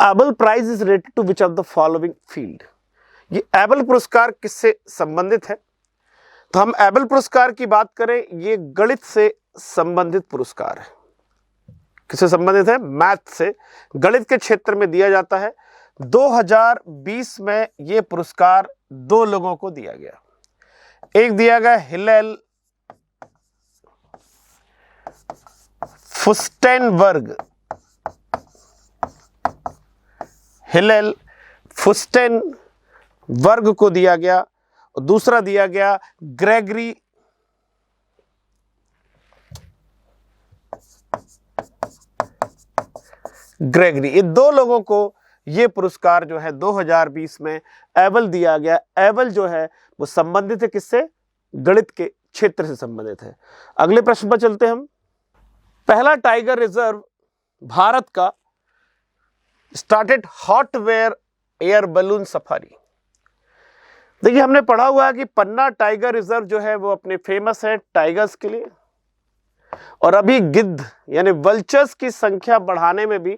Able prize is related to which of the following field. ये Abel पुरस्कार किससे संबंधित है? तो हम एबल पुरस्कार की बात करें, ये गणित से संबंधित पुरस्कार है। किससे संबंधित है? मैथ से, गणित के क्षेत्र में दिया जाता है। 2020 में ये पुरस्कार दो लोगों को दिया गया। एक दिया गया हिलेल फुस्टेनबर्ग, हिलेल फुस्टेनबर्ग को दिया गया, और दूसरा दिया गया ग्रेगरी ये दो लोगों को ये पुरस्कार जो है 2020 में एबल दिया गया। एबल जो है वो संबंधित है किससे? गणित के क्षेत्र से संबंधित है। अगले प्रश्न पर चलते हैं हम। पहला टाइगर रिजर्व भारत का started hot air balloon safari. देखिए, हमने पढ़ा हुआ है कि पन्ना टाइगर रिजर्व जो है वो अपने फेमस है टाइगर्स के लिए, और अभी गिद्ध यानी वल्चर्स की संख्या बढ़ाने में भी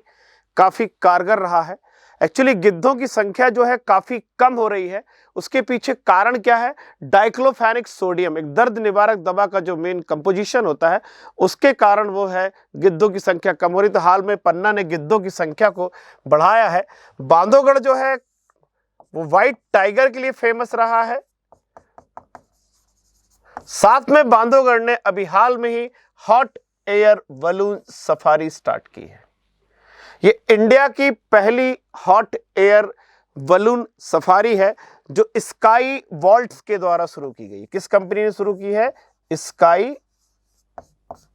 काफी कारगर रहा है। एक्चुअली गिद्धों की संख्या जो है काफी कम हो रही है, उसके पीछे कारण क्या है? डाइक्लोफेनिक सोडियम, एक दर्द निवारक दवा का जो मेन कंपोजिशन होता है, उसके कारण वो है गिद्धों की संख्या कम हो रही। तो हाल में पन्ना ने गिद्धों की संख्या को बढ़ाया है। बांधवगढ़ जो है वो व्हाइट टाइगर के लिए फेमस रहा है। साथ में बांधवगढ़ ने अभी हाल में ही hot air balloon safari start की है। ये इंडिया की पहली हॉट एयर बलून सफारी है जो स्काई वॉल्ट्स के द्वारा शुरू की गई। किस कंपनी ने शुरू की है? Sky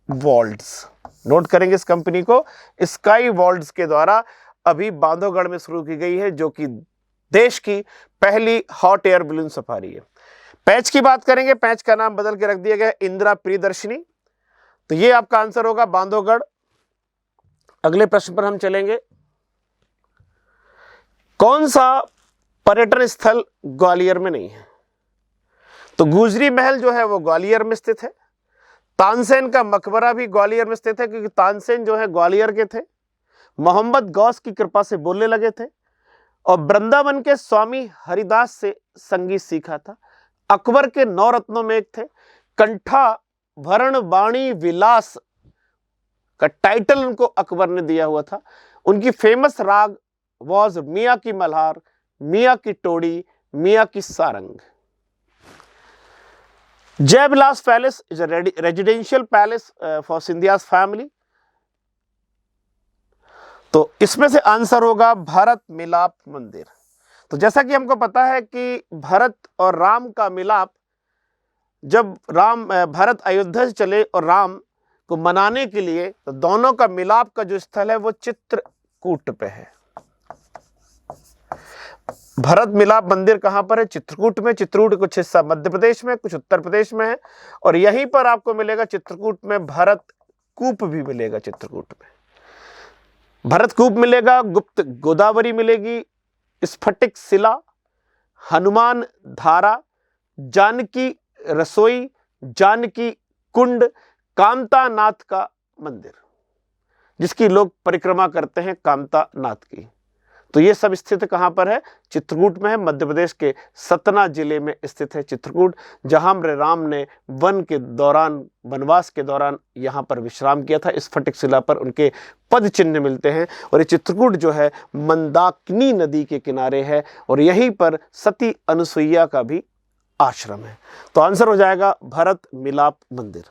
vaults. नोट करेंगे इस कंपनी को, स्काई वॉल्ट्स के द्वारा अभी बांधवगढ़ में शुरू की गई है, जो कि देश की पहली हॉट एयर बलून सफारी है। पैच की बात करेंगे, पैच का नाम बदल के रख दिया गया इंदिरा प्रियदर्शनी। तो ये आपका आंसर होगा बांधवगढ़। अगले प्रश्न पर हम चलेंगे। कौन सा पर्यटन स्थल ग्वालियर में नहीं है? तो गुजरी महल जो है वो ग्वालियर में स्थित है। तानसेन का मकबरा भी ग्वालियर में स्थित है, क्योंकि तानसेन जो है ग्वालियर के थे, मोहम्मद गौस की कृपा से बोलने लगे थे, और वृंदावन के स्वामी हरिदास से संगीत सीखा था। अकबर के 9 रत्नों में एक थे। कंठा भरण वाणी विलास का टाइटल उनको अकबर ने दिया हुआ था। उनकी फेमस राग वाज मियां की मल्हार, मियां की टोड़ी, मियां की Sarang. Jaivilas palace is a residential palace for Scindias family. तो इसमें से आंसर होगा भरत मिलाप मंदिर। तो जैसा कि हमको पता है कि भरत और राम का मिलाप, जब भरत अयोध्या से चले और राम को मनाने के लिए, तो दोनों का मिलाप का जो स्थल है वो चित्रकूट पे है। भरत मिलाप मंदिर कहां पर है? चित्रकूट में। चित्रकूट कुछ हिस्सा मध्य प्रदेश में, कुछ उत्तर प्रदेश में है, और यहीं पर आपको मिलेगा चित्रकूट में भरत कूप भी मिलेगा। चित्रकूट में भरत कूप मिलेगा, गुप्त गोदावरी मिलेगी, स्फटिक शिला, हनुमान धारा, जानकी रसोई, जानकी कुंड, कामता नाथ का मंदिर, जिसकी लोग परिक्रमा करते हैं कामता नाथ की। तो ये सब स्थित कहां पर है? चित्रकूट में है। मध्य प्रदेश के सतना जिले में स्थित है चित्रकूट, जहां राम ने वनवास के दौरान यहां पर विश्राम किया था। स्फटिक शिला पर उनके पद चिन्ह मिलते हैं। और ये चित्रकूट जो है मंदाकिनी नदी के किनारे है, और यहीं पर सती अनुसुईया का भी आश्रम है। तो आंसर हो जाएगा भरत मिलाप मंदिर।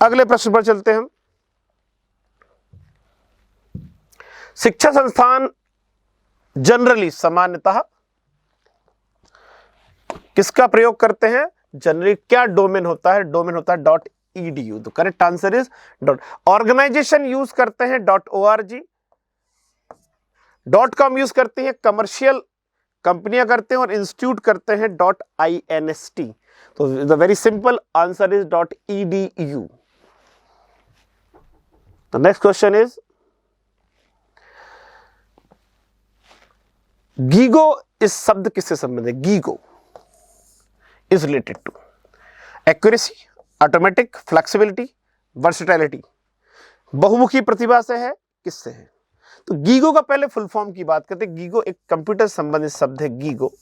अगले प्रश्न पर चलते हैं। शिक्षा संस्थान जनरली सामान्यतः किसका प्रयोग करते हैं? जनरली क्या डोमेन होता है? डोमेन होता है .edu। तो correct answer is organization use करते हैं .org, .com यूज करते हैं कमर्शियल कंपनियां करते हैं, और इंस्टीट्यूट करते हैं .inst। तो the very simple answer is .edu। The next question is GIGO इस शब्द किससे संबंधित है? GIGO is related to accuracy, automatic, flexibility, versatility. बहुमुखी प्रतिभा से है, किससे है? तो गीगो का पहले फुल फॉर्म की बात करते हैं। गीगो एक कंप्यूटर संबंधित शब्द है, गीगो,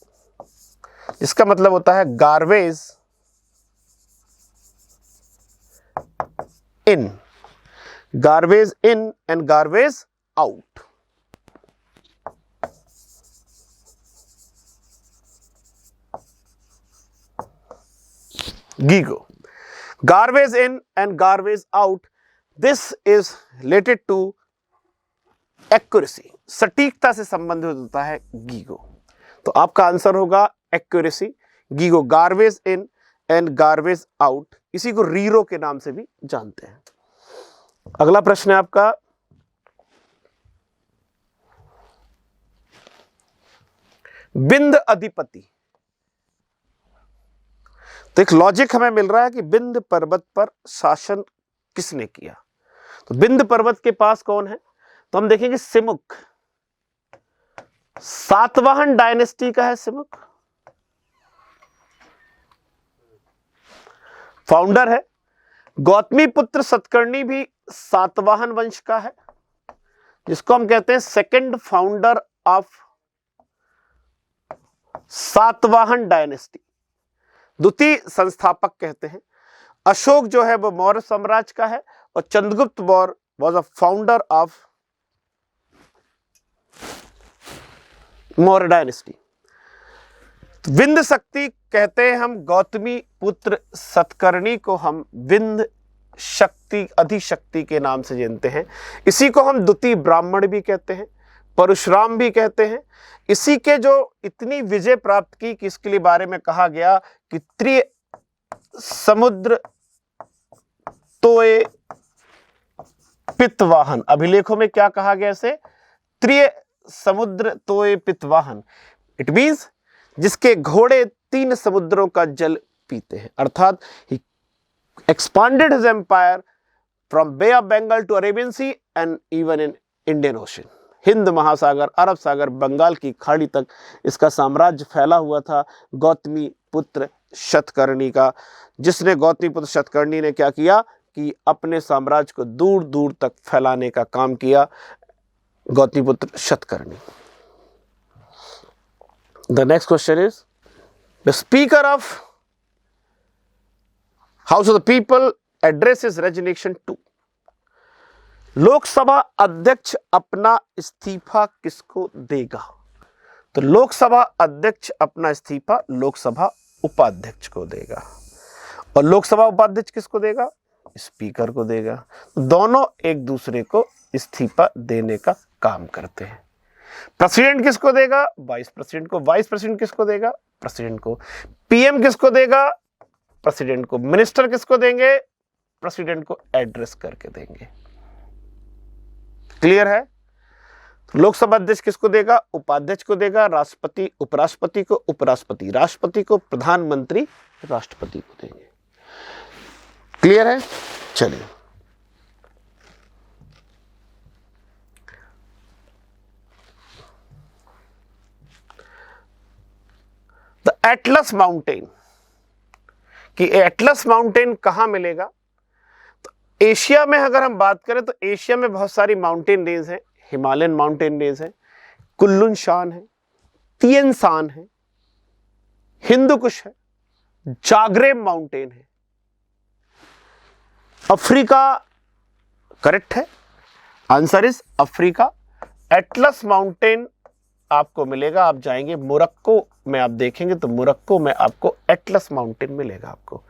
जिसका मतलब होता है garbage in, garbage in and garbage out. GIGO, garbage in and garbage out, this is related to accuracy, सटीकता से संबंधित होता है गीगो। तो आपका आंसर होगा accuracy, GIGO, garbage in and garbage out, इसी को रीरो के नाम से भी जानते हैं। अगला प्रश्न है आपका, बिंद अधिपति। तो एक लॉजिक हमें मिल रहा है कि बिंद पर्वत पर शासन किसने किया। तो बिंद पर्वत के पास कौन है, तो हम देखेंगे सिमुक, सातवाहन डायनेस्टी का है सिमुक, फाउंडर है। गौतमी पुत्र सतकर्णी भी सातवाहन वंश का है, जिसको हम कहते हैं second founder of Satavahana dynasty, द्वितीय संस्थापक कहते हैं। अशोक जो है वो मौर्य साम्राज्य का है, और Chandragupta Maurya was a founder of Maurya dynasty. Vindhya शक्ति कहते हैं हम, गौतमी पुत्र सतकर्णी को हम विंध्य शक्ति, अधिशक्ति के नाम से जानते हैं। इसी को हम द्वितीय ब्राह्मण भी कहते हैं, परशुराम भी कहते हैं। इसी के जो इतनी विजय प्राप्त की कि इसके लिए बारे में कहा गया कि त्रिय समुद्र तोय पितवाहन, अभिलेखों में क्या कहा गया इसे, त्रिय समुद्र तोय पितवाहन। इट मींस जिसके घोड़े 3 समुद्रों का जल पीते हैं, अर्थात ही expanded his empire from bay of Bengal to Arabian sea and even in Indian ocean. हिंद महासागर, अरब सागर, बंगाल की खाड़ी तक इसका साम्राज्य फैला हुआ था गौतमी पुत्र शतकर्णी का, जिसने गौतमी पुत्र शतकर्णी ने क्या किया कि अपने साम्राज्य को दूर दूर तक फैलाने का काम किया, Gautami Putra Satakarni. The next question is, the speaker of house of the people addresses resignation to. Lok Sabha अध्यक्ष अपना इस्तीफा किसको देगा। तो लोकसभा अध्यक्ष अपना इस्तीफा लोकसभा उपाध्यक्ष को देगा, और लोकसभा उपाध्यक्ष किसको देगा, स्पीकर को देगा। दोनों एक दूसरे को इस्तीफा देने का काम करते हैं। प्रेसिडेंट किसको देगा, वाइस प्रेसिडेंट को। वाइस प्रेसिडेंट किसको देगा, प्रेसिडेंट को। पीएम किसको देगा, प्रेसिडेंट को। मिनिस्टर किसको देंगे, प्रेसिडेंट को एड्रेस करके देंगे। क्लियर है। लोकसभा अध्यक्ष किसको देगा, उपाध्यक्ष को देगा। राष्ट्रपति उपराष्ट्रपति को, उपराष्ट्रपति राष्ट्रपति को, प्रधानमंत्री राष्ट्रपति को देंगे। क्लियर है। चलिए, द एटलस माउंटेन, कि एटलस माउंटेन कहां मिलेगा। तो एशिया में अगर हम बात करें तो एशिया में बहुत सारी माउंटेन रेंज है। हिमालयन माउंटेन रेंज है, कुल्लुन शान है, तिएन शान है, हिंदू कुश है, जाग्रेब माउंटेन है। अफ्रीका करेक्ट है, answer is Africa. Atlas mountain आपको मिलेगा, आप जाएंगे मोरक्को में, आप देखेंगे तो मोरक्को में आपको एटलस माउंटेन मिलेगा। आपको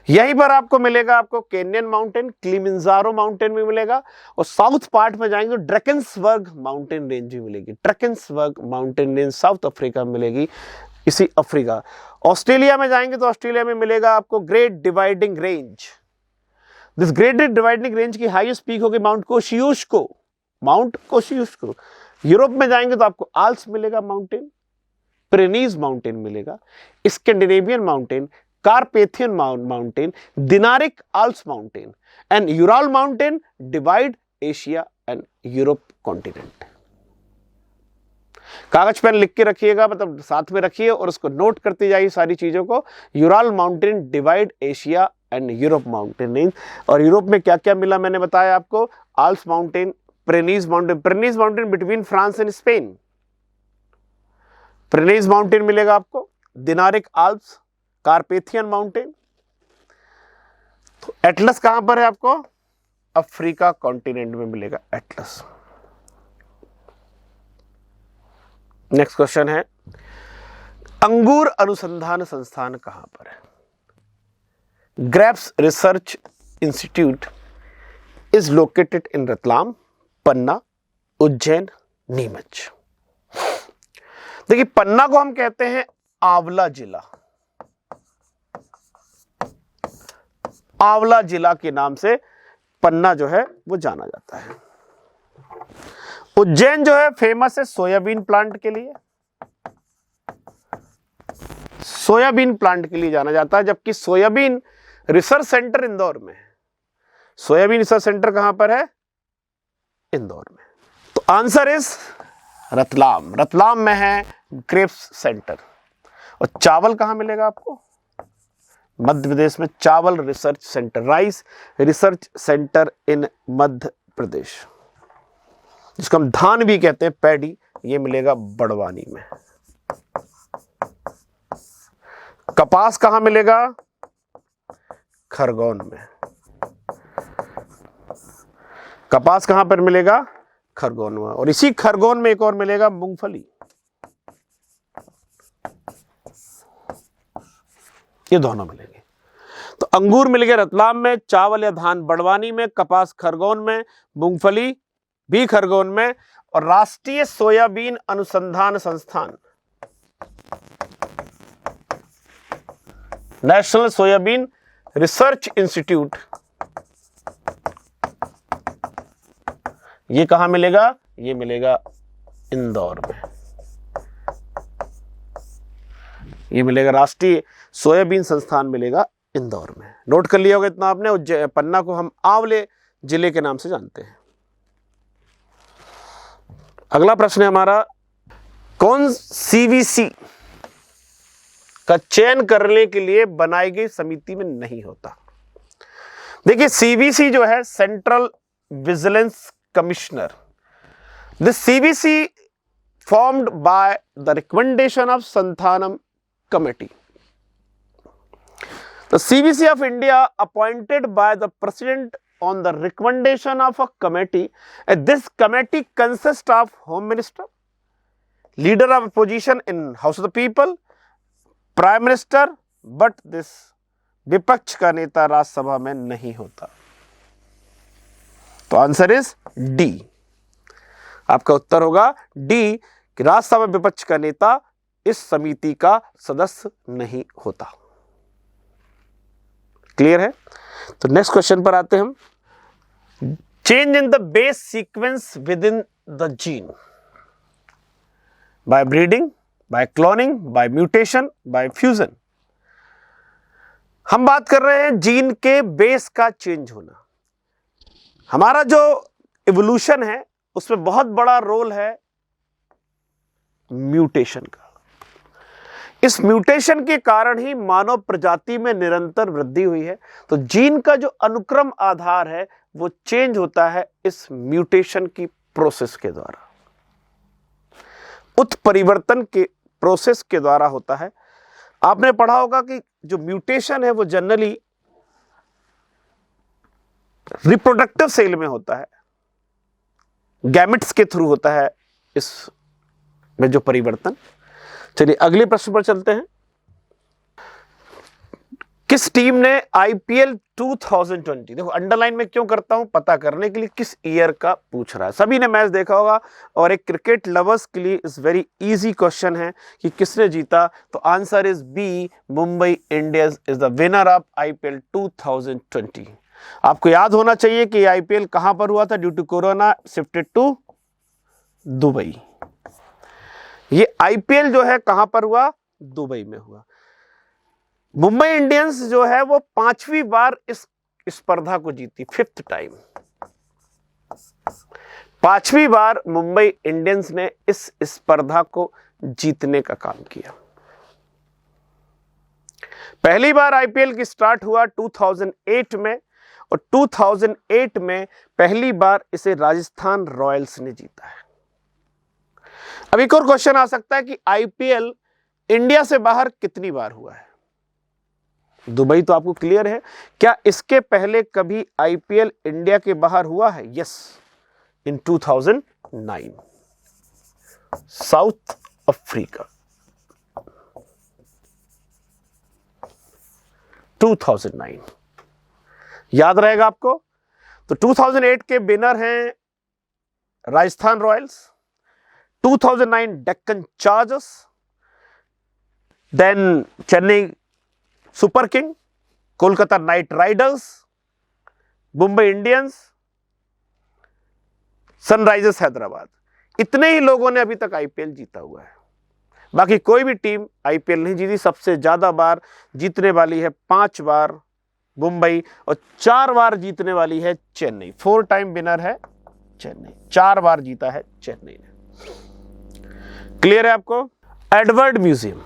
यहीं पर आपको मिलेगा, आपको केन्यन माउंटेन, किलिमंजारो माउंटेन भी मिलेगा, और साउथ पार्ट में जाएंगे तो ड्रैकेंसबर्ग माउंटेन रेंज भी मिलेगी। Drakensberg mountain range south Africa में मिलेगी, इसी अफ्रीका। ऑस्ट्रेलिया में जाएंगे तो ऑस्ट्रेलिया में मिलेगा आपको great dividing range. This great dividing range की हाईएस्ट पीक होगी mount Kosciuszko, mount Kosciuszko. Europe में जाएंगे तो आपको आल्प्स मिलेगा माउंटेन, पिरेनीज माउंटेन मिलेगा, Scandinavian mountain, Carpathian mountain, Dinaric Alps mountain and Ural mountain divide Asia and Europe continent. कागज pen लिख के रखिएगा, मतलब साथ में रखिए और उसको नोट करते जाइए सारी चीजों को। Ural mountain divide Asia and Europe mountain range. और यूरोप में क्या क्या मिला मैंने बताया आपको, Alps mountain, Pyrenees mountain between France and Spain. Pyrenees mountain मिलेगा आपको, दिनारिक आल्प्स, कार्पेथियन माउंटेन। तो एटलस कहां पर है आपको? अफ्रीका कॉन्टिनेंट में मिलेगा एटलस। नेक्स्ट क्वेश्चन है, अंगूर अनुसंधान संस्थान कहां पर है? Grapes research institute is located in Ratlam, Panna, Ujjain, Neemuch. देखिए, पन्ना को हम कहते हैं आंवला जिला, आंवला जिला के नाम से पन्ना जो है वो जाना जाता है। उज्जैन जो है फेमस है सोयाबीन प्लांट के लिए, सोयाबीन प्लांट के लिए जाना जाता है, जबकि सोयाबीन रिसर्च सेंटर इंदौर में है। सोयाबीन रिसर्च सेंटर कहां पर है? इंदौर में। तो आंसर इज रतलाम, रतलाम में है ग्रेप्स सेंटर। और चावल कहां मिलेगा आपको? मध्य प्रदेश में चावल research centre, rice research centre in Madhya Pradesh, जिसको हम धान भी कहते हैं, पैडी, ये मिलेगा बड़वानी में। कपास कहां मिलेगा? खरगोन में। कपास कहां पर मिलेगा? खरगोन में। और इसी खरगोन में एक और मिलेगा, मूंगफली। ये दोनों मिलेंगे। तो अंगूर मिल गया रतलाम में, चावल या धान बड़वानी में, कपास खरगोन में, मूंगफली भी खरगोन में। और राष्ट्रीय सोयाबीन अनुसंधान संस्थान, नेशनल सोयाबीन रिसर्च इंस्टीट्यूट, ये कहां मिलेगा? ये मिलेगा इंदौर में। ये मिलेगा राष्ट्रीय सोयाबीन संस्थान मिलेगा इंदौर में। नोट कर लिया होगा इतना आपने। पन्ना को हम आंवले जिले के नाम से जानते हैं। अगला प्रश्न है हमारा, कौन सीवीसी का चयन करने के लिए बनाई गई समिति में नहीं होता? देखिए, सीवीसी जो है central vigilance commissioner, this CVC formed by the recommendation of Santhanam Committee. The CVC of India appointed by the President on the recommendation of a committee, and this committee consists of Home Minister, Leader of Opposition in House of the People, Prime Minister, but this विपक्ष का नेता राज्यसभा में नहीं होता। तो answer is D. आपका उत्तर होगा D, कि राज्यसभा विपक्ष का नेता इस समिति का सदस्य नहीं होता। क्लियर है? तो नेक्स्ट क्वेश्चन पर आते हैं हम। Change in the base sequence within the gene, by breeding, by cloning, by mutation, by fusion. हम बात कर रहे हैं जीन के बेस का चेंज होना। हमारा जो इवोल्यूशन है उसमें बहुत बड़ा रोल है म्यूटेशन का। इस म्यूटेशन के कारण ही मानव प्रजाति में निरंतर वृद्धि हुई है। तो जीन का जो अनुक्रम आधार है वो चेंज होता है इस म्यूटेशन की प्रोसेस के द्वारा, उत्परिवर्तन के प्रोसेस के द्वारा होता है। आपने पढ़ा होगा कि जो म्यूटेशन है वो जनरली रिप्रोडक्टिव सेल में होता है, गैमेट्स के थ्रू होता है इस में जो परिवर्तन। चलिए अगले प्रश्न पर चलते हैं। किस टीम ने आईपीएल 2020, देखो अंडरलाइन में क्यों करता हूं, पता करने के लिए किस ईयर का पूछ रहा है। सभी ने मैच देखा होगा और एक क्रिकेट लवर्स के लिए इस वेरी इजी क्वेश्चन है कि किसने जीता। तो answer is B, Mumbai Indians is the winner of IPL 2020। आपको याद होना चाहिए कि आईपीएल कहां पर हुआ था, due to corona shifted to Dubai. ये आईपीएल जो है कहां पर हुआ, दुबई में हुआ। मुंबई इंडियंस जो है वो 5वीं बार इस स्पर्धा को जीती, 5th टाइम। 5वीं बार मुंबई इंडियंस ने इस स्पर्धा को जीतने का काम किया। पहली बार आईपीएल की स्टार्ट हुआ 2008 में और 2008 में पहली बार इसे राजस्थान रॉयल्स ने जीता है। अब एक और क्वेश्चन आ सकता है कि आईपीएल इंडिया से बाहर कितनी बार हुआ है? दुबई तो आपको क्लियर है। क्या इसके पहले कभी आईपीएल इंडिया के बाहर हुआ है? यस, इन 2009 साउथ अफ्रीका, 2009 याद रहेगा आपको। तो 2008 के विनर हैं Rajasthan Royals, 2009 Deccan Chargers, then Chennai Super King, Kolkata Knight Riders, Mumbai Indians, Sunrisers Hyderabad. इतने ही लोगों ने अभी तक आईपीएल जीता हुआ है, बाकी कोई भी टीम आईपीएल नहीं जीती। सबसे ज्यादा बार जीतने वाली है 5 बार मुंबई और 4 बार जीतने वाली है चेन्नई। 4 टाइम विनर है चेन्नई, 4 बार जीता है चेन्नई ने। क्लियर है आपको? एडवर्ड म्यूजियम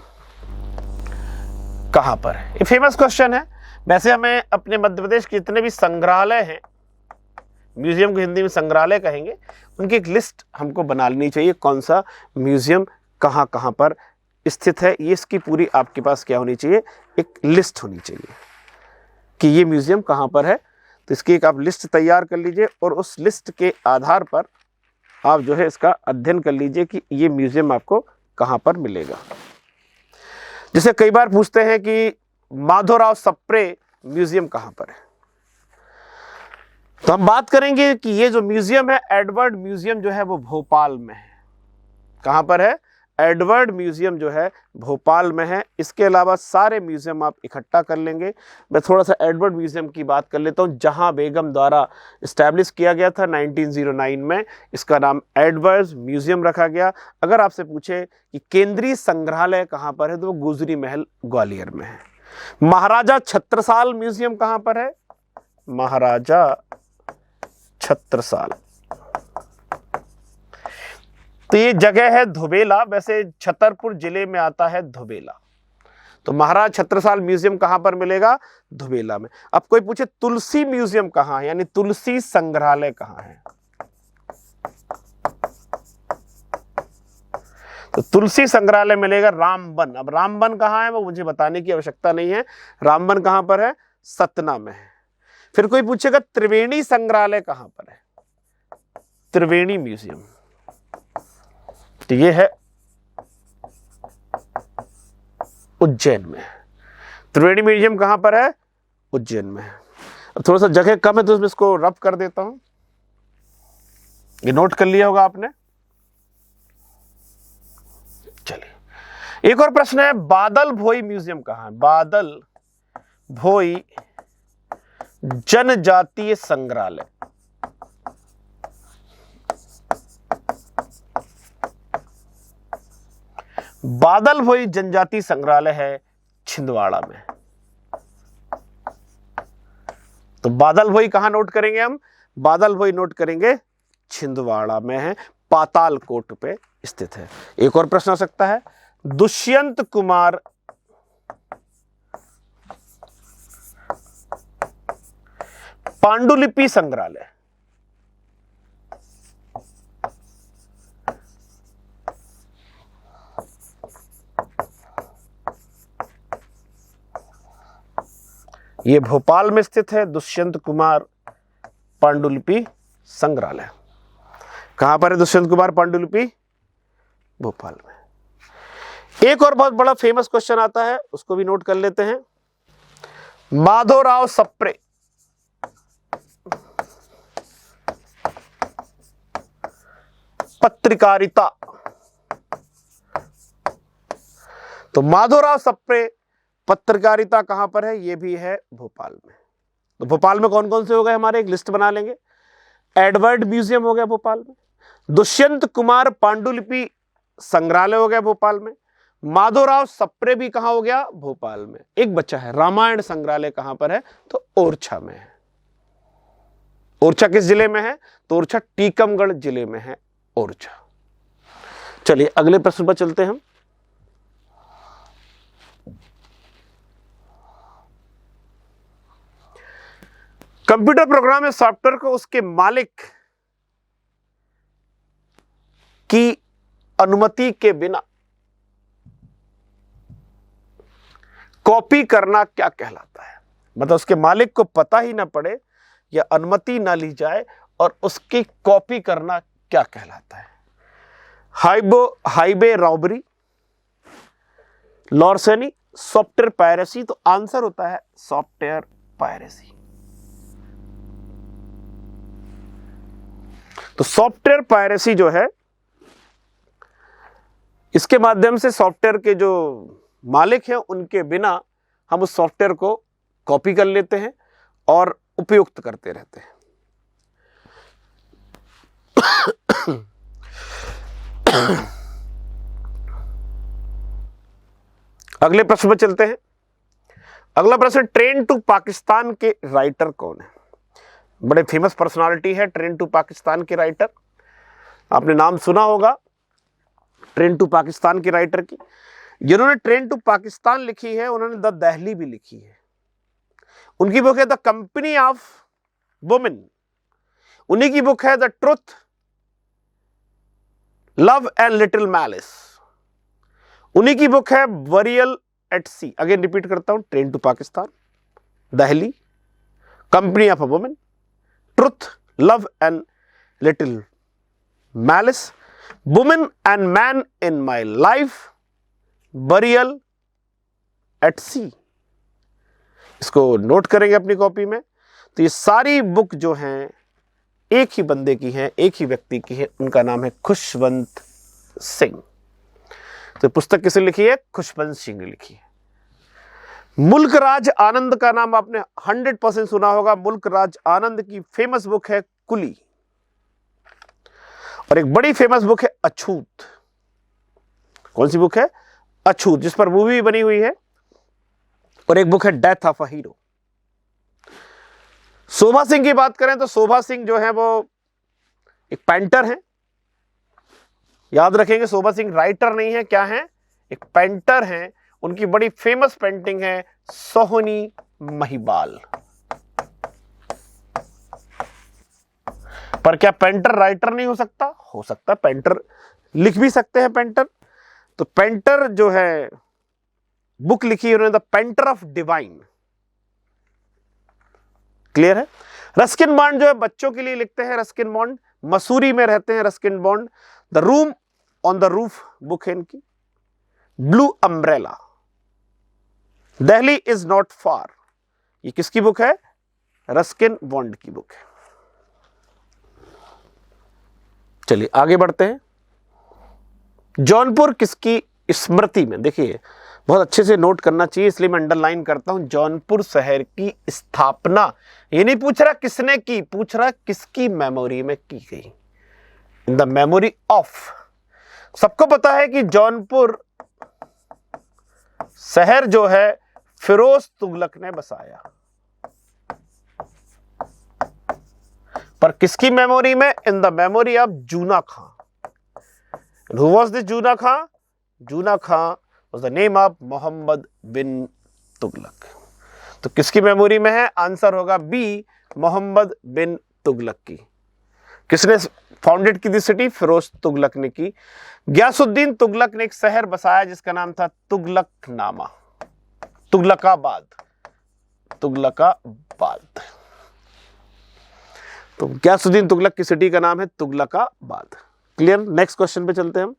कहां पर है? ये फेमस क्वेश्चन है। वैसे हमें अपने मध्य प्रदेश के जितने भी संग्रहालय हैं, म्यूजियम को हिंदी में संग्रहालय कहेंगे, उनकी एक लिस्ट हमको बना लेनी चाहिए। कौन सा म्यूजियम कहां कहां पर स्थित है, ये इसकी पूरी आपके पास क्या होनी चाहिए, एक लिस्ट होनी चाहिए कि ये म्यूजियम कहां पर है। तो इसकी एक आप लिस्ट तैयार कर लीजिए और उस लिस्ट के आधार पर आप जो है इसका अध्ययन कर लीजिए कि ये म्यूजियम आपको कहां पर मिलेगा। जैसे कई बार पूछते हैं कि माधवराव सप्रे म्यूजियम कहां पर है, तो हम बात करेंगे कि ये जो म्यूजियम है, एडवर्ड म्यूजियम जो है वो भोपाल में है। कहां पर है? एडवर्ड म्यूजियम जो है भोपाल में है। इसके अलावा सारे म्यूजियम आप इकट्ठा कर लेंगे। मैं थोड़ा सा एडवर्ड म्यूजियम की बात कर लेता हूं। जहां बेगम द्वारा इस्टेब्लिश किया गया था 1909 में, इसका नाम एडवर्ड म्यूजियम रखा गया। अगर आपसे पूछे कि केंद्रीय संग्रहालय कहां पर है, तो वो गुजरी महल ग्वालियर में है। महाराजा छत्रसाल म्यूजियम कहां पर है? महाराजा छत्रसाल, तो ये जगह है धोबेला। वैसे छतरपुर जिले में आता है धोबेला। तो महाराज छत्रसाल म्यूजियम कहां पर मिलेगा? धोबेला में। अब कोई पूछे तुलसी म्यूजियम कहां है, यानी तुलसी संग्रहालय कहां है, तो तुलसी संग्रहालय मिलेगा रामबन। अब रामबन कहां है वो मुझे बताने की आवश्यकता नहीं है। रामबन कहां पर है? सतना में है। फिर कोई पूछेगा त्रिवेणी संग्रहालय कहां पर है, त्रिवेणी म्यूजियम, तो ये है उज्जैन में। त्रिवेणी म्यूजियम कहां पर है? उज्जैन में। अब थोड़ा सा जगह कम है तो इसको रफ कर देता हूं। ये नोट कर लिया होगा आपने। चलिए, एक और प्रश्न है, बादल भोई म्यूजियम कहां है? बादल भोई जनजातीय संग्रहालय, बादल भोई जनजाति संग्रहालय है छिंदवाड़ा में। तो बादल भोई कहां नोट करेंगे हम? बादल भोई नोट करेंगे छिंदवाड़ा में है, पाताल कोट पे स्थित है। एक और प्रश्न आ सकता है, दुष्यंत कुमार पांडुलिपि संग्रहालय, ये भोपाल में स्थित है। दुष्यंत कुमार पांडुलिपि संग्रहालय कहां पर है? दुष्यंत कुमार पांडुलिपि भोपाल में। एक और बहुत बड़ा फेमस क्वेश्चन आता है, उसको भी नोट कर लेते हैं। माधवराव सप्रे पत्रकारिता, तो माधवराव सप्रे पत्रकारिता कहां पर है? ये भी है भोपाल में। तो भोपाल में कौन कौन से हो गए हमारे, एक लिस्ट बना लेंगे। एडवर्ड म्यूजियम हो गया भोपाल में, दुष्यंत कुमार पांडुलिपि संग्रहालय हो गया भोपाल में, माधवराव सप्रे भी कहां हो गया? भोपाल में। एक बच्चा है, रामायण संग्रहालय कहां पर है? तो ओरछा में है। ओरछा किस जिले में है? तो ओरछा टीकमगढ़ जिले में है ओरछा। चलिए अगले प्रश्न पर चलते हैं हम। कंप्यूटर प्रोग्राम या सॉफ्टवेयर को उसके मालिक की अनुमति के बिना कॉपी करना क्या कहलाता है? मतलब उसके मालिक को पता ही ना पड़े या अनुमति ना ली जाए और उसकी कॉपी करना क्या कहलाता है? Highway robbery, larceny, software piracy. तो आंसर होता है सॉफ्टवेयर पायरेसी। तो सॉफ्टवेयर पायरेसी जो है, इसके माध्यम से सॉफ्टवेयर के जो मालिक हैं उनके बिना हम उस सॉफ्टवेयर को कॉपी कर लेते हैं और उपयुक्त करते रहते हैं। अगले प्रश्न में चलते हैं। अगला प्रश्न, ट्रेन टू पाकिस्तान के राइटर कौन है? बड़े फेमस पर्सनालिटी है ट्रेन टू पाकिस्तान के राइटर, आपने नाम सुना होगा ट्रेन टू पाकिस्तान के राइटर की। जिन्होंने ट्रेन टू पाकिस्तान लिखी है उन्होंने द दहली भी लिखी है। उनकी बुक है द कंपनी ऑफ वुमेन। उन्हीं की बुक है the truth, love and little malice. उन्हीं की बुक है buried at sea. Again repeat करता हूं, train to Pakistan, Delhi, company of a women, truth, love and little malice, women and man in my life, buried at sea. इसको note करेंगे अपनी copy में। तो ये सारी बुक जो हैं एक ही बंदे की हैं, एक ही व्यक्ति की है, उनका नाम है खुशवंत सिंह। तो पुस्तक किसने लिखी है? खुशवंत सिंह ने लिखी है। मुल्क राज आनंद का नाम आपने 100% सुना होगा। मुल्क राज आनंद की फेमस बुक है कुली, और एक बड़ी फेमस बुक है अछूत। कौन सी बुक है? अछूत, जिस पर मूवी बनी हुई है। और एक बुक है डेथ ऑफ अ हीरो। शोभा सिंह की बात करें तो शोभा सिंह जो है वो एक पेंटर है। याद रखेंगे, शोभा सिंह राइटर नहीं है, क्या है? एक पेंटर है। उनकी बड़ी फेमस पेंटिंग है सोहनी महिबाल। पर क्या पेंटर राइटर नहीं हो सकता? हो सकता, पेंटर लिख भी सकते हैं पेंटर। तो पेंटर जो है बुक लिखी है उन्होंने the painter of divine. Clear है? रस्किन बॉन्ड जो है बच्चों के लिए लिखते हैं। रस्किन बॉन्ड मसूरी में रहते हैं। Ruskin bond the room on the roof book है इनकी। Blue umbrella, Delhi is not far, ये किसकी बुक है? रस्किन बॉन्ड की बुक है। चलिए आगे बढ़ते हैं। जौनपुर किसकी स्मृति में? देखिए बहुत अच्छे से नोट करना चाहिए, इसलिए मैं अंडरलाइन करता हूं। जौनपुर शहर की स्थापना, ये नहीं पूछ रहा किसने की, पूछ रहा किसकी मेमोरी में की गई। इन द मेमोरी ऑफ। सबको पता है कि जौनपुर शहर जो है फिरोज तुगलक ने बसाया, पर किसकी मेमोरी में? In the memory of Juna Khan. Who was this Juna Khan? Juna Khan was the name of Mohammad bin Tughlaq. तो किसकी मेमोरी में है? आंसर होगा बी, मोहम्मद बिन तुगलक की। किसने फाउंडेड की थी सिटी? फिरोज तुगलक ने की। गयासुद्दीन तुगलक ने एक शहर बसाया जिसका नाम था तुगलकनामा, तुगलकाबाद, तुगलकाबाद। तो गयासुद्दीन तुगलक की सिटी का नाम है तुगलकाबाद। क्लियर? नेक्स्ट क्वेश्चन पे चलते हैं हम।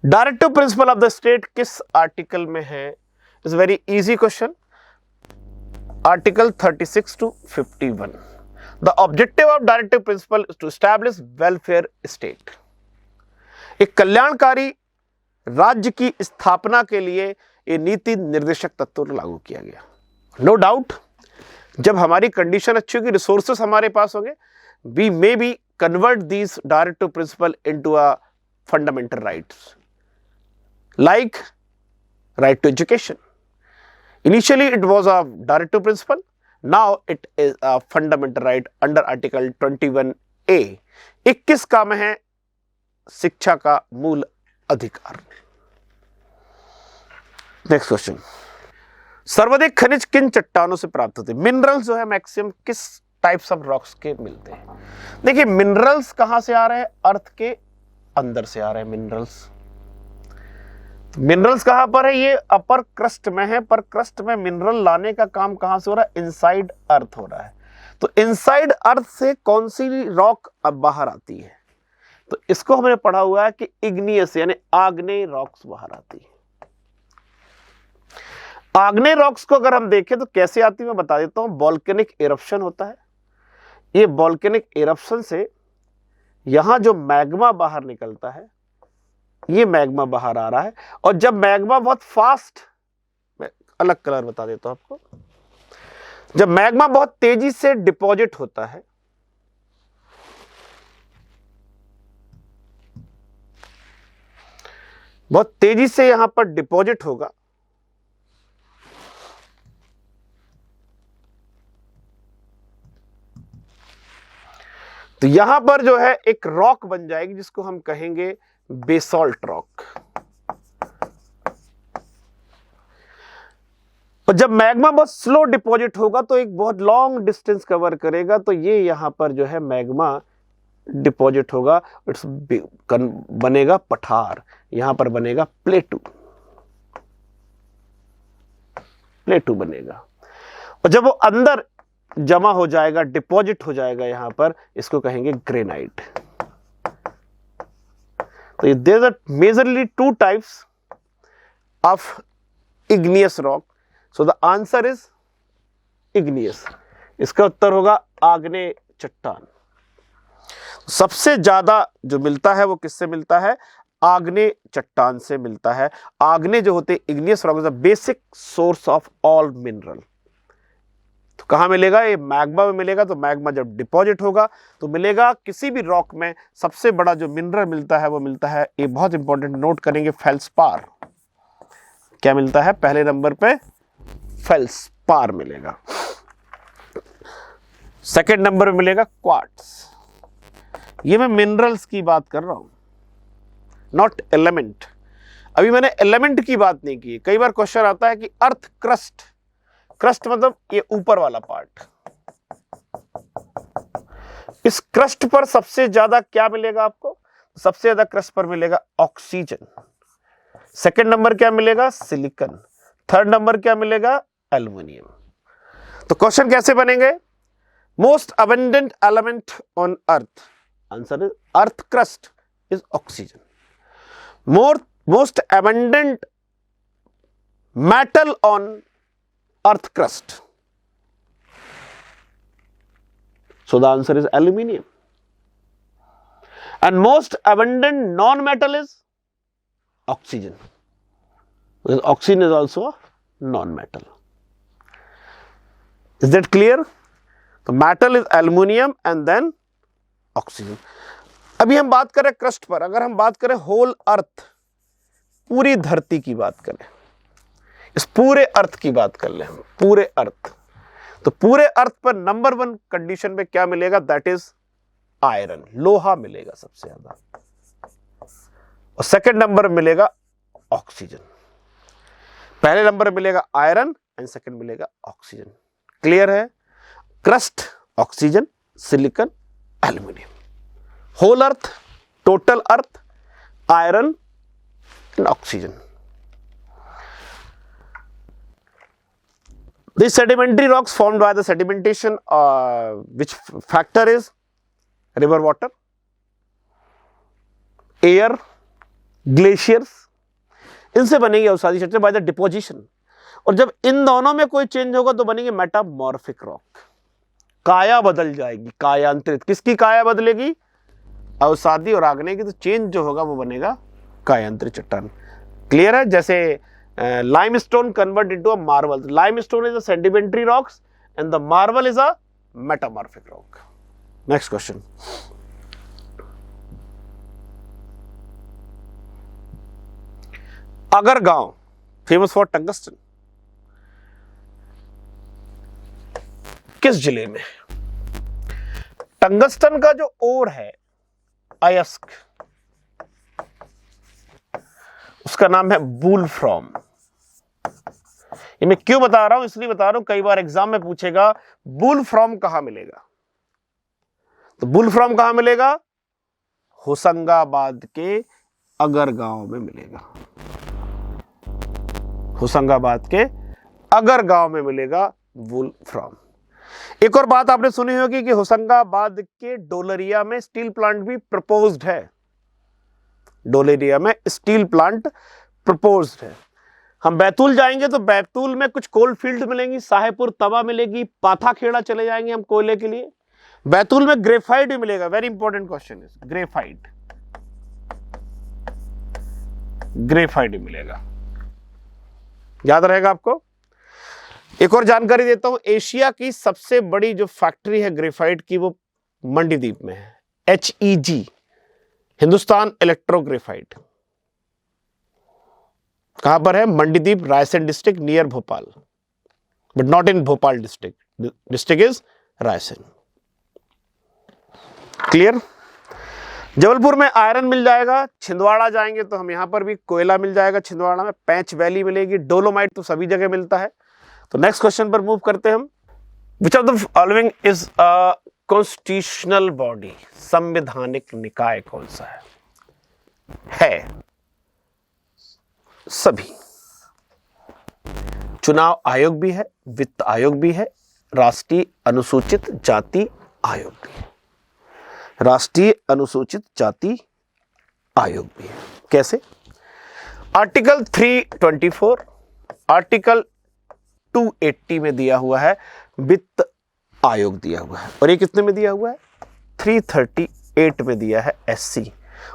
Directive principle of the state किस आर्टिकल में है? Is very easy question. Article 36 to 51। The objective of directive principle is to establish welfare state. एक कल्याणकारी राज्य की स्थापना के लिए ये नीति निर्देशक तत्व लागू किया गया। नो डाउट, जब हमारी कंडीशन अच्छी होगी, रिसोर्सेस हमारे पास होंगे, we may be convert these directive principle into a fundamental rights like right to education. Initially it was a directive principle, now it is a fundamental right under article 21A। 21 का में है शिक्षा का मूल अधिकार। नेक्स्ट क्वेश्चन, सर्वाधिक खनिज किन चट्टानों से प्राप्त होते हैं? मिनरल्स जो है मैक्सिमम किस टाइप्स ऑफ रॉक्स के मिलते हैं? देखिए मिनरल्स कहां से आ रहे हैं? अर्थ के अंदर से आ रहे हैं मिनरल्स। मिनरल्स कहां पर है? ये अपर क्रस्ट में है, पर क्रस्ट में मिनरल लाने का काम कहां से हो रहा है? इनसाइड अर्थ हो रहा है। तो इनसाइड अर्थ से कौन सी रॉक अब बाहर आती है? तो इसको हमने पढ़ा हुआ है कि इग्नियस यानी आग्नेय रॉक्स बाहर आती है। आग्नेय रॉक्स को अगर हम देखें तो कैसे आती है मैं बता देता हूं। वोल्केनिक इरप्शन होता है, ये वोल्केनिक इरप्शन से यहां जो मैग्मा बाहर निकलता है, ये मैग्मा बाहर आ रहा है। और जब मैग्मा बहुत फास्ट, मैं अलग कलर बता देता हूं आपको, जब मैग्मा बहुत तेजी से डिपॉजिट होता है, बहुत तेजी से यहां पर डिपॉजिट होगा, तो यहां पर जो है एक रॉक बन जाएगी जिसको हम कहेंगे बेसॉल्ट रॉक। और जब मैग्मा बहुत स्लो डिपॉजिट होगा तो एक बहुत लॉन्ग डिस्टेंस कवर करेगा, तो ये यहां पर जो है मैग्मा डिपॉजिट होगा, इट्स बनेगा पठार, यहां पर बनेगा प्लेटू, प्लेटू बनेगा। और जब वो अंदर जमा हो जाएगा, डिपॉजिट हो जाएगा यहां पर, इसको कहेंगे ग्रेनाइट। तो there are majorly two types of igneous rock, so the answer is igneous. इसका उत्तर होगा आग्नेय चट्टान। सबसे ज्यादा जो मिलता है वो किससे मिलता है? आग्नेय चट्टान से मिलता है। आग्नेय जो होते igneous rock is the basic source of all mineral. तो कहां मिलेगा? ये मैग्मा में मिलेगा। तो मैग्मा जब डिपॉजिट होगा तो मिलेगा किसी भी रॉक में। सबसे बड़ा जो मिनरल मिलता है वो मिलता है, ये बहुत इंपॉर्टेंट नोट करेंगे, फेल्सपार। क्या मिलता है पहले नंबर पे? फेल्सपार मिलेगा। सेकंड नंबर पे मिलेगा क्वार्ट्ज। ये मैं मिनरल्स की बात कर रहा हूं, नॉट एलिमेंट। अभी मैंने एलिमेंट की बात नहीं की। कई बार क्वेश्चन आता है कि अर्थ क्रस्ट, क्रस्ट मतलब ये ऊपर वाला पार्ट, इस क्रस्ट पर सबसे ज्यादा क्या मिलेगा आपको? सबसे ज्यादा क्रस्ट पर मिलेगा ऑक्सीजन। सेकंड नंबर क्या मिलेगा? सिलिकॉन। थर्ड नंबर क्या मिलेगा? एल्युमिनियम। तो क्वेश्चन कैसे बनेंगे? Most abundant element on earth, answer is earth crust is oxygen. Most abundant metal on earth crust, so the answer is aluminium. And most abundant non-metal is oxygen, because oxygen is also a non-metal. Is that clear? तो metal is aluminium and then oxygen. अभी हम बात करें crust पर। अगर हम बात करें होल अर्थ, पूरी धरती की बात करें, इस पूरे अर्थ की बात कर ले हम, पूरे अर्थ, तो पूरे अर्थ पर नंबर 1 कंडीशन में क्या मिलेगा? दैट इज आयरन, लोहा मिलेगा सबसे ज्यादा। और सेकंड नंबर मिलेगा ऑक्सीजन। पहले नंबर मिलेगा आयरन एंड सेकंड मिलेगा ऑक्सीजन। क्लियर है? Crust oxygen, silicon aluminium. Whole earth, total earth, iron and oxygen. These sedimentary rocks formed by the sedimentation, which factor is river water, air, glaciers, इनसे बनेगी अवसादी चट्टान by the deposition। और जब इन दोनों में कोई चेंज होगा तो बनेगी मेटामॉर्फिक रॉक। काया बदल जाएगी, कायांतरित। किसकी काया बदलेगी? अवसादी और आग्नेय की। तो चेंज जो होगा वो बनेगा कायांतरित चट्टान। क्लियर है? जैसे limestone convert into a marble. Limestone is a sedimentary rocks and the marble is a metamorphic rock. Next question. Agargaon, famous for tungsten, किस जिले में? टंगस्टन का जो ओर है अयस्क, उसका नाम है वुल्फ्राम। ये मैं क्यों बता रहा हूं, इसलिए बता रहा हूं कई बार एग्जाम में पूछेगा बुल फ्रॉम कहां मिलेगा। तो बुल फ्रॉम कहां मिलेगा? होशंगाबाद के अगर गांव में मिलेगा। होशंगाबाद के अगर गांव में मिलेगा वुल फ्रॉम। एक और बात आपने सुनी होगी कि होशंगाबाद के डोलरिया में स्टील प्लांट भी प्रपोज्ड है। डोलरिया में स्टील प्लांट प्रपोज्ड है। हम बैतूल जाएंगे तो बैतूल में कुछ कोल फील्ड मिलेंगी, साहेबपुर तवा मिलेगी, पाथाखेड़ा चले जाएंगे हम कोयले के लिए। बैतूल में ग्रेफाइट भी मिलेगा। Very important question is graphite. Graphite भी मिलेगा, याद रहेगा आपको। एक और जानकारी देता हूं, एशिया की सबसे बड़ी जो फैक्ट्री है ग्रेफाइट की वो मंडीदीप में है। HEG, Hindustan electro graphite. कहां पर है? Mandideep, Raisen district, near Bhopal, but not in Bhopal district. District is Raisen. Clear? Jabalpur में आयरन मिल जाएगा। छिंदवाड़ा जाएंगे तो हम यहां पर भी कोयला मिल जाएगा। छिंदवाड़ा में पैंच वैली मिलेगी। डोलोमाइट तो सभी जगह मिलता है। तो नेक्स्ट क्वेश्चन पर मूव करते हैं हम। विच of the following is a constitutional body? संवैधानिक निकाय कौन सा है? सभी। चुनाव आयोग भी है, वित्त आयोग भी है, राष्ट्रीय अनुसूचित जाति आयोग भी है। राष्ट्रीय अनुसूचित जाति आयोग भी है। कैसे? आर्टिकल 324, आर्टिकल 280 में दिया हुआ है वित्त आयोग दिया हुआ है। और ये कितने में दिया हुआ है? 338 में दिया है SC।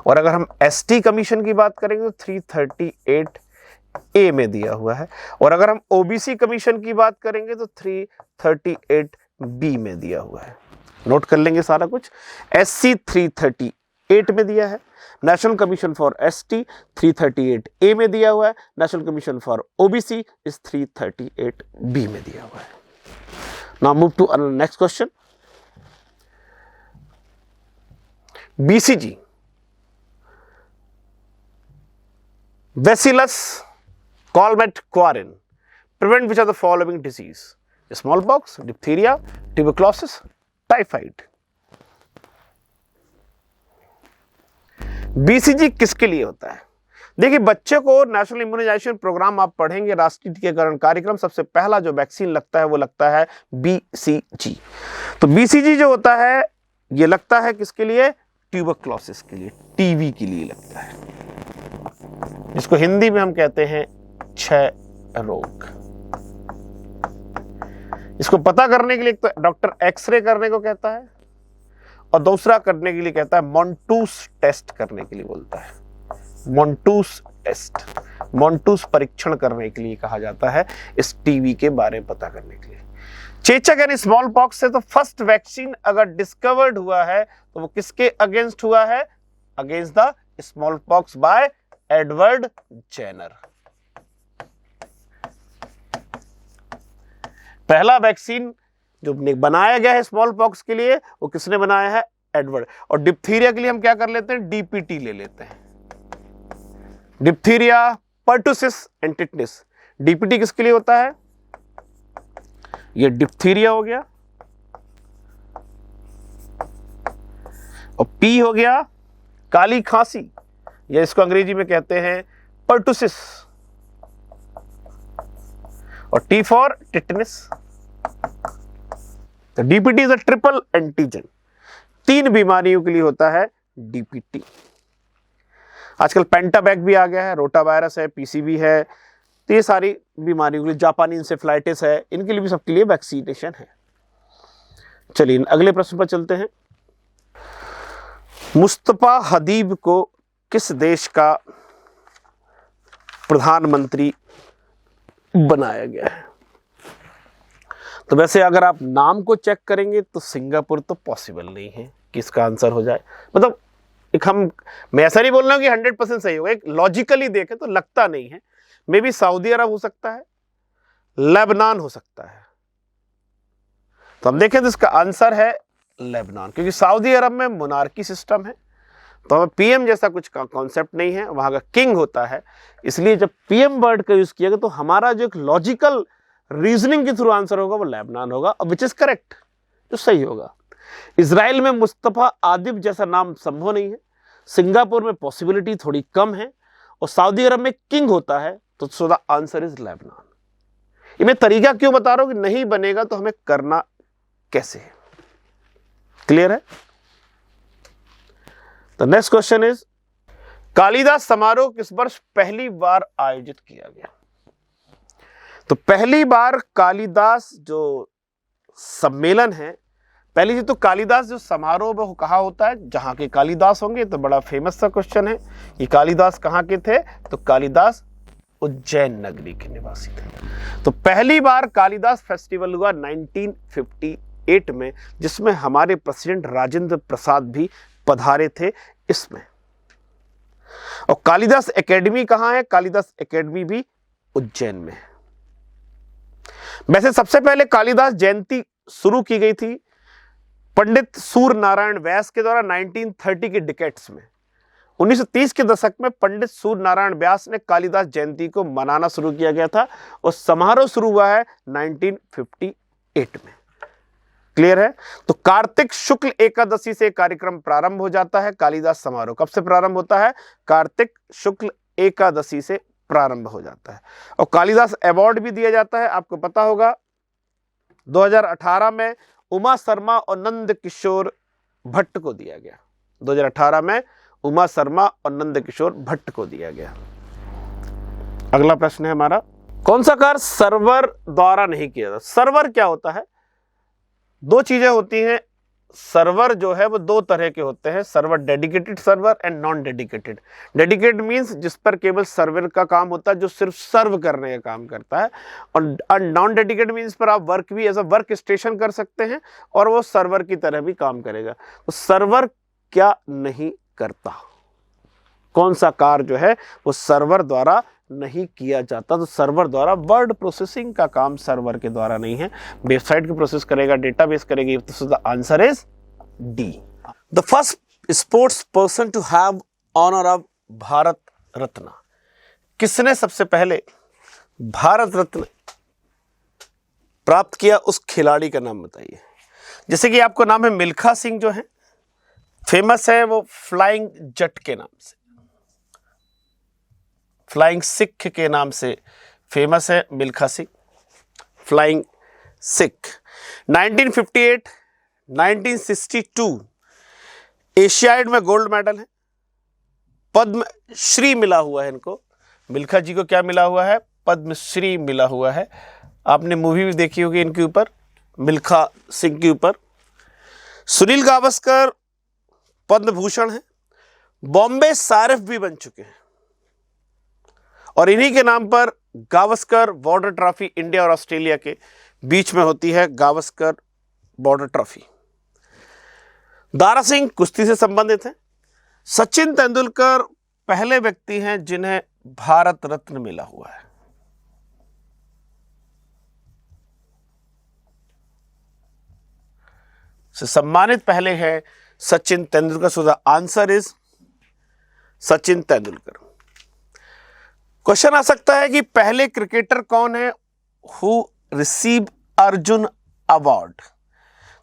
और अगर हम ST कमीशन की बात करेंगे तो 338A में दिया हुआ है। और अगर हम OBC कमीशन की बात करेंगे तो 338B में दिया हुआ है। नोट कर लेंगे सारा कुछ। SC 338 में दिया है, national commission for ST 338A में दिया हुआ है, नेशनल कमीशन फॉर OBC इस 338B में दिया हुआ है। Now move to next question. BCG, Bacillus calmette-guerin, prevent which of the following disease? Smallpox, diphtheria, tuberculosis, typhoid. BCG किसके लिए होता है? देखिए, बच्चे को नेशनल इम्यूनाइजेशन प्रोग्राम आप पढ़ेंगे, राष्ट्रीय टीकाकरण कार्यक्रम, सबसे पहला जो वैक्सीन लगता है वो लगता है BCG। तो BCG जो होता है ये लगता है किसके लिए? ट्यूबरक्लोसिस के लिए, TB के लिए लगता है, जिसको हिंदी में हम कहते हैं क्षय रोग। इसको पता करने के लिए तो डॉक्टर एक्सरे करने को कहता है और दूसरा करने के लिए कहता है मॉन्टूस टेस्ट करने के लिए बोलता है। मॉन्टूस टेस्ट, मॉन्टूस परीक्षण करने के लिए कहा जाता है इस टीबी के बारे में पता करने के लिए। चेचक यानी स्मॉल पॉक्स से तो फर्स्ट वैक्सीन अगर डिस्कवर्ड हुआ है तो वो किसके अगेंस्ट हुआ है? Against the smallpox by Edward Jenner. पहला वैक्सीन जो बनाया गया है स्मॉल पॉक्स के लिए वो किसने बनाया है? एडवर्ड। और डिप्थीरिया के लिए हम क्या कर लेते हैं? DPT ले लेते हैं, डिप्थीरिया, पर्टुसिस एंड टिटनिस। DPT किसके लिए होता है? ये डिप्थीरिया हो गया और P हो गया काली खांसी, या इसको अंग्रेजी में कहते हैं पर्टुसिस, और T फॉर टिटनिस। तो DPT is a triple antigen, 3 बीमारियों के लिए होता है DPT। आजकल पेंटाबैक भी आ गया है, रोटा वायरस है, PCV है, तो ये सारी बीमारियों के लिए, जापानी इंसेफ्लाइटिस है, इनके लिए भी सबके लिए वैक्सीनेशन है। चलिए अगले प्रश्न पर चलते हैं। मुस्तफा हदीब को किस देश का प्रधानमंत्री बनाया गया है? तो वैसे अगर आप नाम को चेक करेंगे तो सिंगापुर तो पॉसिबल नहीं है कि इसका आंसर हो जाए। मतलब मैं ऐसा नहीं बोल रहा हूं कि 100% सही होगा, एक लॉजिकली देखें तो लगता नहीं है। मे बी सऊदी अरब हो सकता है, लेबनान हो सकता है। तो हम देखें तो इसका आंसर है लेबनान, क्योंकि सऊदी अरब में मोनार्की सिस्टम है, तो हमें पीएम जैसा कुछ कॉन्सेप्ट नहीं है, वहां का किंग होता है। इसलिए जब पीएम वर्ड का यूज किया गया तो हमारा जो एक लॉजिकल रीजनिंग के थ्रू आंसर होगा वो लेबनान होगा, विच इज करेक्ट, जो सही होगा। इजराइल में मुस्तफा आदिब जैसा नाम संभव नहीं है, सिंगापुर में पॉसिबिलिटी थोड़ी कम है, और सऊदी अरब में किंग होता है, तो सो द आंसर इज लेबनान। ये मैं तरीका क्यों बता रहा हूं कि नहीं बनेगा तो हमें करना कैसे है। क्लियर है? The next question is, Kalidas समारोह किस वर्ष पहली बार आयोजित किया गया? तो पहली बार कालिदास जो सम्मेलन है, पहली चीज तो कालिदास जो समारोह में कहा होता है, जहां के कालिदास होंगे, तो बड़ा फेमस सा क्वेश्चन है कि कालिदास कहां के थे? तो कालिदास उज्जैन नगरी के निवासी थे। तो पहली बार कालिदास फेस्टिवल हुआ 1958 में, जिसमें हमारे प्रेसिडेंट राजेंद्र प्रसाद भी पधारे थे इसमें। और कालिदास एकेडमी कहां है? कालिदास एकेडमी भी उज्जैन में है। वैसे सबसे पहले कालिदास जयंती शुरू की गई थी पंडित सूर्य नारायण व्यास के द्वारा 1930 के डिकेड्स में। 1930 के दशक में पंडित सूर्य नारायण व्यास ने कालिदास जयंती को मनाना शुरू किया गया था, और समारोह शुरू हुआ है 1958 में। क्लियर है? तो कार्तिक शुक्ल एकादशी से कार्यक्रम प्रारंभ हो जाता है। कालिदास समारोह कब से प्रारंभ होता है? कार्तिक शुक्ल एकादशी से प्रारंभ हो जाता है। और कालिदास अवार्ड भी दिया जाता है, आपको पता होगा 2018 में उमा शर्मा और नंद किशोर भट्ट को दिया गया। 2018 में उमा शर्मा और नंद किशोर भट्ट को दिया गया। अगला प्रश्न है हमारा, कौन सा कार्य सर्वर द्वारा नहीं किया जाता? सर्वर क्या होता है? दो चीजें होती हैं। सर्वर जो है वो दो तरह के होते हैं, server dedicated server and non dedicated. Dedicated means जिस पर केवल सर्वर का काम होता है, जो सिर्फ सर्व करने का काम करता है, और नॉन डेडिकेटेड मींस पर आप वर्क भी एज अ वर्क स्टेशन कर सकते हैं, और वो सर्वर की तरह भी काम करेगा। तो सर्वर क्या नहीं करता? कौन सा कार्य जो है वो सर्वर द्वारा नहीं किया जाता? तो सर्वर द्वारा वर्ड प्रोसेसिंग का काम सर्वर के द्वारा नहीं है, वेबसाइट को प्रोसेस करेगा, डेटाबेस करेगी। तो the answer is D. The first sports person to have honour of Bharat Ratna. किसने सबसे पहले भारत रत्न प्राप्त किया, उस खिलाड़ी का नाम बताइए। जैसे कि आपको नाम है मिल्खा सिंह, जो है फेमस है वो फ्लाइंग जट के नाम से, फ्लाइंग सिख के नाम से फेमस है मिल्खा सिंह, फ्लाइंग सिख। 1958, 1962 एशियाड में गोल्ड मेडल है, पद्म श्री मिला हुआ है इनको। मिल्खा जी को क्या मिला हुआ है? पद्म श्री मिला हुआ है। आपने मूवी भी देखी होगी इनके ऊपर, मिल्खा सिंह के ऊपर। सुनील गावस्कर पद्म भूषण है, बॉम्बे सारिफ भी बन चुके हैं, और इन्हीं के नाम पर गावस्कर बॉर्डर ट्रॉफी इंडिया और ऑस्ट्रेलिया के बीच में होती है, गावस्कर बॉर्डर ट्रॉफी। दारा सिंह कुश्ती से संबंधित हैं। सचिन तेंदुलकर पहले व्यक्ति हैं जिन्हें भारत रत्न मिला हुआ है। से सम्मानित पहले है Sachin Tendulkar. So the answer is Sachin Tendulkar. Question आ सकता है कि पहले क्रिकेटर कौन है हु रिसीव अर्जुन अवार्ड?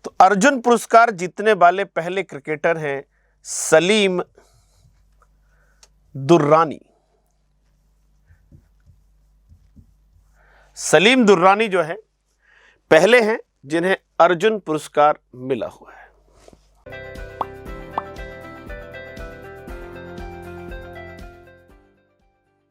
तो अर्जुन पुरस्कार जीतने वाले पहले क्रिकेटर हैं सलीम दुर्रानी। सलीम दुर्रानी जो है पहले हैं जिन्हें अर्जुन पुरस्कार मिला हुआ है।